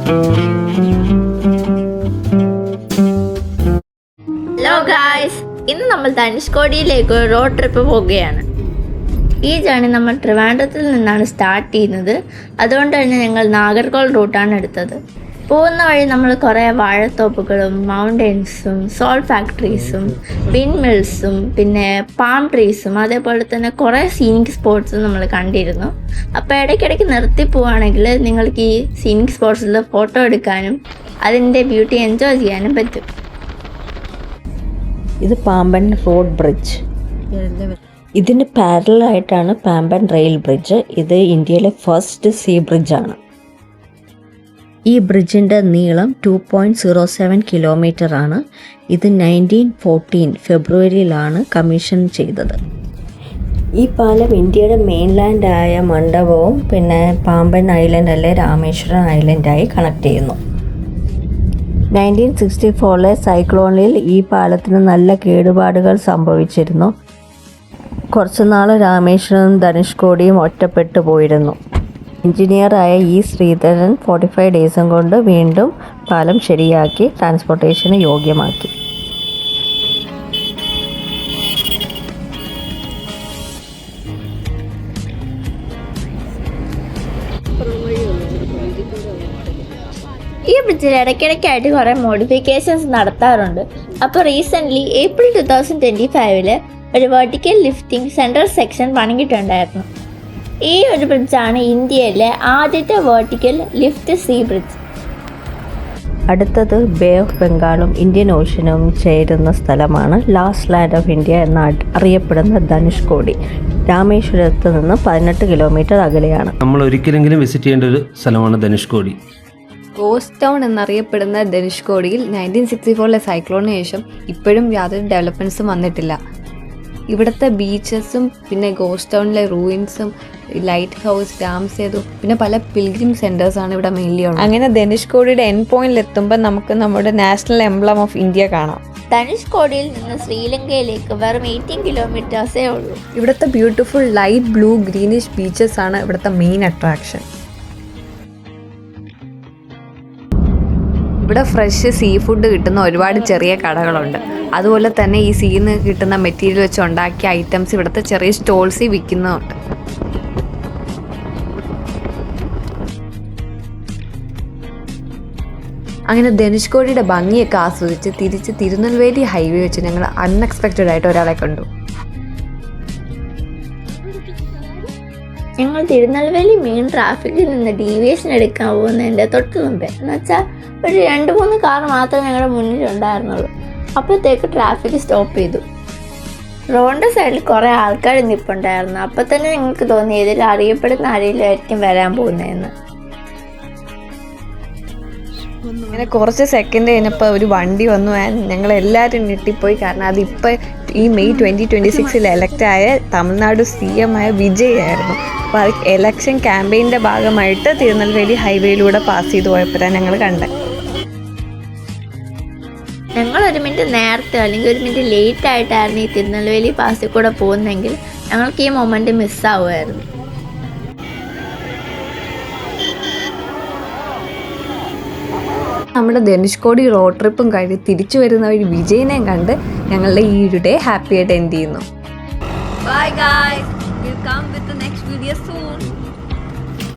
Hello guys, ഇന്ന് നമ്മൾ ധനുഷ്കോടിയിലേക്ക് ഒരു റോഡ് ട്രിപ്പ് പോവുകയാണ്. ഈ ജേണി നമ്മൾ ട്രിവാൻഡ്രത്തിൽ നിന്നാണ് സ്റ്റാർട്ട് ചെയ്യുന്നത്. അതുകൊണ്ട് തന്നെ ഞങ്ങൾ നാഗർകോൾ റൂട്ടാണ് എടുത്തത്. പോകുന്ന വഴി നമ്മൾ കുറേ വാഴത്തോപ്പുകളും മൗണ്ടെയ്ൻസും സോൾട്ട് ഫാക്ടറീസും വിൻഡ് മിൽസും പിന്നെ പാം ട്രീസും അതേപോലെ തന്നെ കുറേ സീനിക് സ്പോട്ട്സും നമ്മൾ കണ്ടിരുന്നു. അപ്പോൾ ഇടയ്ക്കിടയ്ക്ക് നിർത്തി പോവുകയാണെങ്കിൽ നിങ്ങൾക്ക് ഈ സീനിക് സ്പോട്ട്സിൽ ഫോട്ടോ എടുക്കാനും അതിൻ്റെ ബ്യൂട്ടി എൻജോയ് ചെയ്യാനും പറ്റും. ഇത് പാമ്പൻ റോഡ് ബ്രിഡ്ജ്. ഇതിന് പാരലായിട്ടാണ് പാമ്പൻ റെയിൽ ബ്രിഡ്ജ്. ഇത് ഇന്ത്യയിലെ ഫസ്റ്റ് സീ ബ്രിഡ്ജാണ്. ഈ ബ്രിഡ്ജിൻ്റെ നീളം 2.07 കിലോമീറ്റർ ആണ്. ഇത് 1914 ഫെബ്രുവരിയിലാണ് കമ്മീഷൻ ചെയ്തത്. ഈ പാലം ഇന്ത്യയുടെ മെയിൻലാൻഡായ മണ്ഡപവും പിന്നെ പാമ്പൻ ഐലൻഡ് അല്ലെ രാമേശ്വരം ഐലൻഡായി കണക്ട് ചെയ്യുന്നു. 1964 സൈക്ലോണിൽ ഈ പാലത്തിന് നല്ല കേടുപാടുകൾ സംഭവിച്ചിരുന്നു. കുറച്ചുനാൾ രാമേശ്വരം ധനുഷ്കോടിയും ഒറ്റപ്പെട്ടു പോയിരുന്നു. എഞ്ചിനീയറായ ഇ ശ്രീധരൻ 45 ഡേയ്സും കൊണ്ട് വീണ്ടും പാലം ശരിയാക്കി ട്രാൻസ്പോർട്ടേഷന് യോഗ്യമാക്കി. ഈ ബ്രിഡ്ജിൽ ഇടയ്ക്കിടയ്ക്കായിട്ട് കുറേ മോഡിഫിക്കേഷൻസ് നടത്താറുണ്ട്. അപ്പോൾ റീസെൻ്റ്ലി ഏപ്രിൽ 2025 ഒരു വെർട്ടിക്കൽ ലിഫ്റ്റിംഗ് സെൻട്രൽ സെക്ഷൻ പണിയിട്ടുണ്ടായിരുന്നു. ഈ ഒരു ബ്രിഡ്ജാണ് ഇന്ത്യയിലെ ആദ്യത്തെ വെർട്ടിക്കൽ ലിഫ്റ്റ് സീ ബ്രിഡ്ജ്. അടുത്തത് ബേ ഓഫ് ബംഗാളും ഇന്ത്യൻ ഓഷ്യനും ചേരുന്ന സ്ഥലമാണ് ലാസ്റ്റ് ലാൻഡ് ഓഫ് ഇന്ത്യ എന്ന് അറിയപ്പെടുന്ന ധനുഷ്കോടി. രാമേശ്വരത്ത് നിന്ന് 18 കിലോമീറ്റർ അകലെയാണ്. നമ്മൾ ഒരിക്കലെങ്കിലും വിസിറ്റ് ചെയ്യേണ്ട ഒരു സ്ഥലമാണ് ധനുഷ്കോടി. ഗോസ്റ്റ് ടൗൺ എന്നറിയപ്പെടുന്ന ധനുഷ്കോടിയിൽ 1964 സൈക്ലോണിന് ശേഷം ഇപ്പോഴും യാതൊരു ഡെവലപ്മെൻറ്റ്സും വന്നിട്ടില്ല. ഇവിടുത്തെ ബീച്ചസും പിന്നെ ഗോസ്റ്റ് ടൗണിലെ റൂയിൻസും ലൈറ്റ് ഹൗസ്, ഡാം സേതു പിന്നെ പല പിൽഗ്രിം സെൻറ്റേഴ്സാണ് ഇവിടെ മെയിൻലി ഉള്ളത്. അങ്ങനെ ധനുഷ്കോടിയുടെ എൻഡ് പോയിന്റിൽ എത്തുമ്പോൾ നമുക്ക് നമ്മുടെ നാഷണൽ എംബ്ലം ഓഫ് ഇന്ത്യ കാണാം. ധനുഷ്കോടിയിൽ നിന്ന് ശ്രീലങ്കയിലേക്ക് വെറും 18 കിലോമീറ്റേഴ്സേ ഉള്ളൂ. ഇവിടുത്തെ beautiful light blue greenish beaches ആണ് ഇവിടുത്തെ മെയിൻ അട്രാക്ഷൻ. ഇവിടെ ഫ്രഷ് സീ ഫുഡ് കിട്ടുന്ന ഒരുപാട് ചെറിയ കടകളുണ്ട്. അതുപോലെ തന്നെ ഈ സീന്ന് കിട്ടുന്ന മെറ്റീരിയൽ വെച്ച് ഉണ്ടാക്കിയ ഐറ്റംസ് ഇവിടുത്തെ ചെറിയ സ്റ്റോൾസിൽ വിൽക്കുന്നുണ്ട്. അങ്ങനെ ധനുഷ്കോടിയുടെ ഭംഗിയൊക്കെ ആസ്വദിച്ച് തിരിച്ച് തിരുനെൽവേലി ഹൈവേ വെച്ച് ഞങ്ങൾ അൺഎക്സ്പെക്റ്റഡ് ആയിട്ട് ഒരാളെ കണ്ടു. ഞങ്ങൾ തിരുനെൽവേലി മെയിൻ ട്രാഫിക്കിൽ നിന്ന് ഡീവിയേഷൻ എടുക്കാൻ പോകുന്നതിൻ്റെ തൊട്ട് മുമ്പേ എന്നുവെച്ചാൽ ഒരു 2-3 കാർ മാത്രമേ ഞങ്ങളുടെ മുന്നിലുണ്ടായിരുന്നുള്ളൂ. അപ്പോഴത്തേക്ക് ട്രാഫിക് സ്റ്റോപ്പ് ചെയ്തു. റോഡിൻ്റെ സൈഡിൽ കുറേ ആൾക്കാർ നിൽപ്പുണ്ടായിരുന്നു. അപ്പോൾ തന്നെ ഞങ്ങൾക്ക് തോന്നി ഇതിൽ അറിയപ്പെടുന്ന ആരെങ്കിലും വരാൻ പോകുന്നതെന്ന്. അങ്ങനെ കുറച്ച് സെക്കൻഡ് കഴിഞ്ഞപ്പോൾ ഒരു വണ്ടി വന്നു. ഞങ്ങളെല്ലാവരും ഞെട്ടിപ്പോയി. കാരണം അതിപ്പോൾ ഈ മെയ് 2026 എലക്റ്റായ തമിഴ്നാട് CM ആയ വിജയ് ആയിരുന്നു. അപ്പോൾ അത് എലക്ഷൻ ക്യാമ്പയിൻ്റെ ഭാഗമായിട്ട് തിരുനെൽവേലി ഹൈവേയിലൂടെ പാസ് ചെയ്ത് പോയപ്പോഴാണ് ഞങ്ങൾ കണ്ടത്. ഞങ്ങൾ 1 മിനിറ്റ് നേരത്തെ അല്ലെങ്കിൽ 1 മിനിറ്റ് ലേറ്റ് ആയിട്ടായിരുന്നു ഈ തിരുനെൽവേലി പാസിൽ കൂടെ പോകുന്നതെങ്കിൽ ഞങ്ങൾക്ക് ഈ മൊമെൻറ്റ് മിസ്സാവുമായിരുന്നു. നമ്മുടെ ധനുഷ്കോടി റോഡ് ട്രിപ്പും കഴിഞ്ഞ് തിരിച്ചു വരുന്ന ഒരു വിജയനെയും കണ്ട് ഞങ്ങളുടെ ഈ ഒരു ഡേ ഹാപ്പി ആയിട്ട് എൻഡ് ചെയ്യുന്നു. Bye guys, we'll come